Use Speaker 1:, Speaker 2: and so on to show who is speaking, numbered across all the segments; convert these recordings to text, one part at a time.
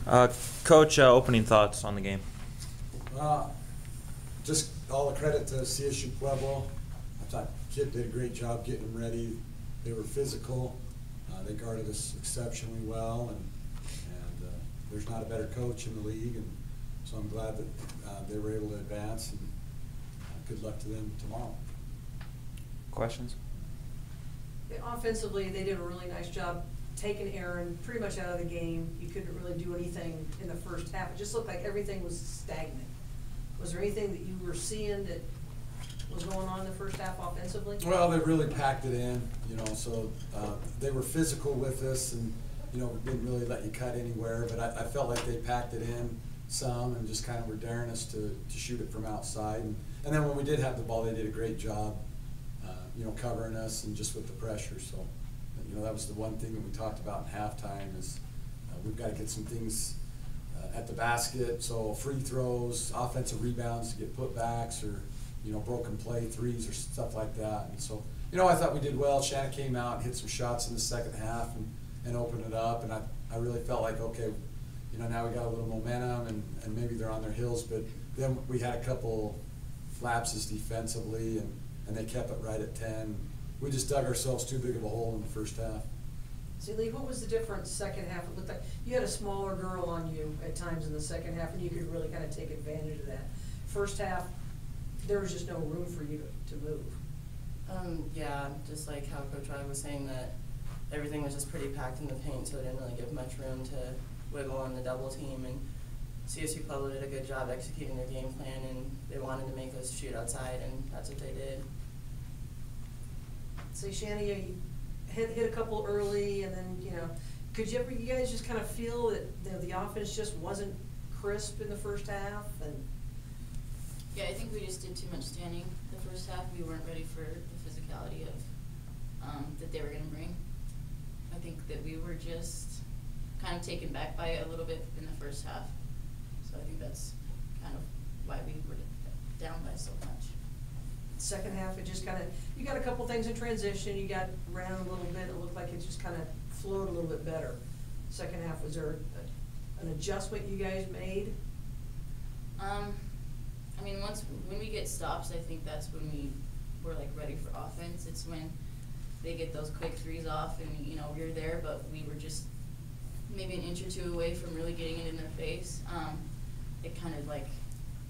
Speaker 1: Coach, opening thoughts on the game.
Speaker 2: Just all the credit to CSU Pueblo. I thought Kip did a great job getting them ready. They were physical. They guarded us exceptionally well, and there's not a better coach in the league, and so I'm glad that they were able to advance, and good luck to them tomorrow.
Speaker 1: Questions?
Speaker 3: Offensively, they did a really nice job taking Aaron pretty much out of the game. You couldn't really do anything in the first half. It just looked like everything was stagnant. Was there anything that you were seeing that was going on in the first half offensively?
Speaker 2: Well, they really packed it in, so they were physical with us, and didn't really let you cut anywhere, but I felt like they packed it in some and just kind of were daring us to shoot it from outside. And then when we did have the ball, they did a great job, covering us and just with the pressure. So, that was the one thing that we talked about in halftime is we've got to get some things at the basket. So free throws, offensive rebounds to get putbacks, or broken play threes or stuff like that. And so, I thought we did well. Shanna came out and hit some shots in the second half and opened it up. And I really felt like, okay, now we got a little momentum and maybe they're on their heels. But then we had a couple lapses defensively, and they kept it right at 10. We just dug ourselves too big of a hole in the first half.
Speaker 3: See, Lee, what was the difference second half? It looked like you had a smaller girl on you at times in the second half, and you could really kind of take advantage of that. First half, there was just no room for you to move.
Speaker 4: Yeah, just like how Coach Riley was saying, that everything was just pretty packed in the paint, so it didn't really give much room to wiggle on the double team. And CSU Pueblo did a good job executing their game plan, and they wanted to make us shoot outside, and that's what they did.
Speaker 3: So, Shanna, you hit a couple early, and then, could you guys just kind of feel that the offense just wasn't crisp in the first half? And
Speaker 5: yeah, I think we just did too much standing the first half. We weren't ready for the physicality of that they were going to bring. I think that we were just kind of taken back by it a little bit in the first half. So I think that's kind of why we were down by so much.
Speaker 3: Second half, it just kind of, you got a couple things in transition, you got ran a little bit, it looked like it just kind of flowed a little bit better. Second half, was there an adjustment you guys made?
Speaker 5: I mean, when we get stops, I think that's when we're like ready for offense. It's when they get those quick threes off, and we're there, but we were just maybe an inch or two away from really getting it in their face. It kind of like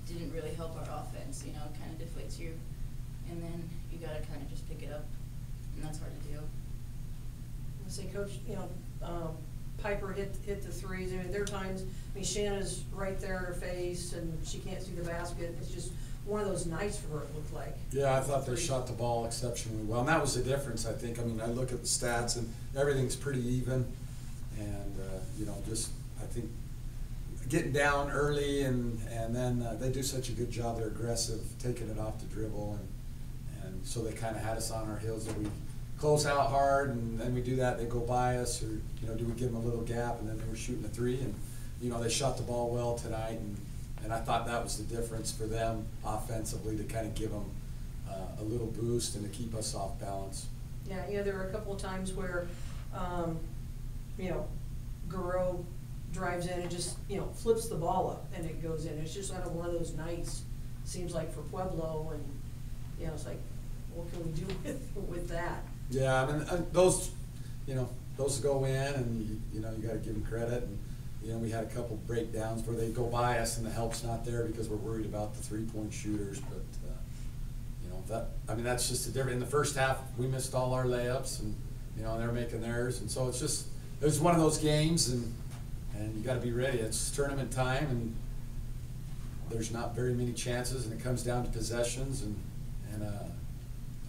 Speaker 5: didn't really help our offense. It kind of deflates you, and then you got to kind of just pick it up, and that's hard to do.
Speaker 3: I say, Coach, Piper hit the threes. I mean, there are times, Shanna's right there in her face, and she can't see the basket. It's just one of those nights for her, it looked like.
Speaker 2: Yeah, I thought they shot the ball exceptionally well, and that was the difference, I think. I look at the stats, and everything's pretty even, and, I think getting down early, and then they do such a good job. They're aggressive, taking it off the dribble, and so they kind of had us on our heels that we close out hard, and then we do that, they go by us, or do we give them a little gap, and then they were shooting a three, and they shot the ball well tonight, and I thought that was the difference for them offensively, to kind of give them a little boost and to keep us off balance.
Speaker 3: Yeah, there were a couple of times where Guerrero drives in and just flips the ball up and it goes in. It's just kind of one of those nights, seems like, for Pueblo, and it's like, what can we do with that?
Speaker 2: Yeah, those go in, and you got to give them credit. And we had a couple breakdowns where they go by us, and the help's not there because we're worried about the three-point shooters. But that's just a different. In the first half, we missed all our layups, and they're making theirs, and so it's one of those games, and you got to be ready. It's tournament time, and there's not very many chances, and it comes down to possessions, and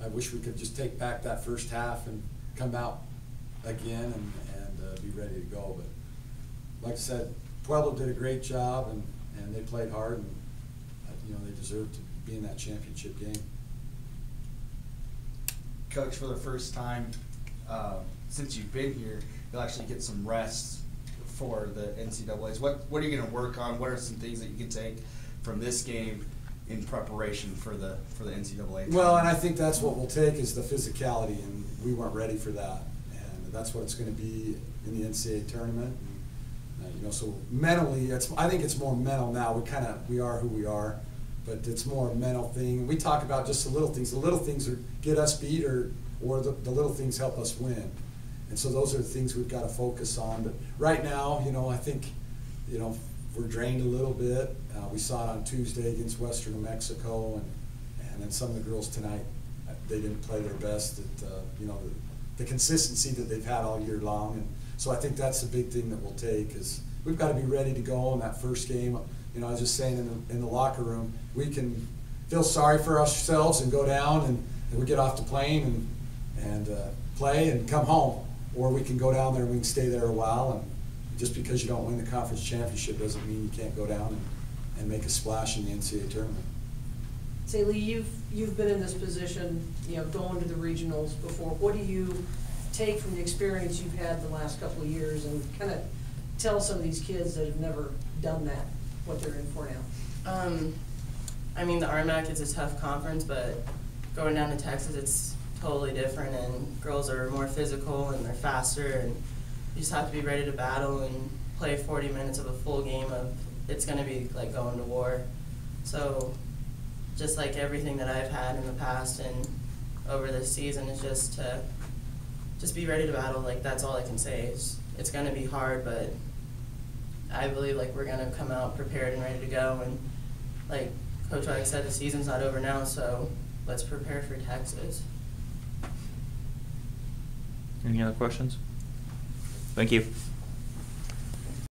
Speaker 2: I wish we could just take back that first half and come out again and be ready to go. But like I said, Pueblo did a great job, and they played hard, and they deserve to be in that championship game.
Speaker 6: Coach, for the first time since you've been here, you'll actually get some rest for the NCAAs. What are you going to work on? What are some things that you can take from this game in preparation for the NCAA?
Speaker 2: Well, and I think that's what we'll take is the physicality, and we weren't ready for that. And that's what it's going to be in the NCAA tournament. You know, so mentally, I think it's more mental now. We are who we are, but it's more a mental thing. We talk about just the little things. The little things are get us beat, or the little things help us win. And so those are the things we've got to focus on. But right now, you know, I think, you know, we're drained a little bit. We saw it on Tuesday against Western New Mexico, and then some of the girls tonight, they didn't play their best at, you know, the consistency that they've had all year long. And so I think that's the big thing that we'll take is we've got to be ready to go in that first game. You know, I was just saying in the locker room, we can feel sorry for ourselves and go down and we get off the plane and play and come home. Or we can go down there and we can stay there a while, and just because you don't win the conference championship doesn't mean you can't go down and make a splash in the NCAA tournament.
Speaker 3: Say, Lee, you've been in this position, you know, going to the regionals before. What do you take from the experience you've had the last couple of years, and kind of tell some of these kids that have never done that what they're in for now?
Speaker 4: I mean, the RMAC is a tough conference, but going down to Texas, it's totally different, and girls are more physical and they're faster, and you just have to be ready to battle and play 40 minutes of a full game of it's going to be like going to war. So just like everything that I've had in the past and over this season is just to be ready to battle. Like, that's all I can say. It's going to be hard, but I believe like we're going to come out prepared and ready to go. And like Coach Ike said, the season's not over now, so let's prepare for Texas.
Speaker 1: Any other questions? Thank you.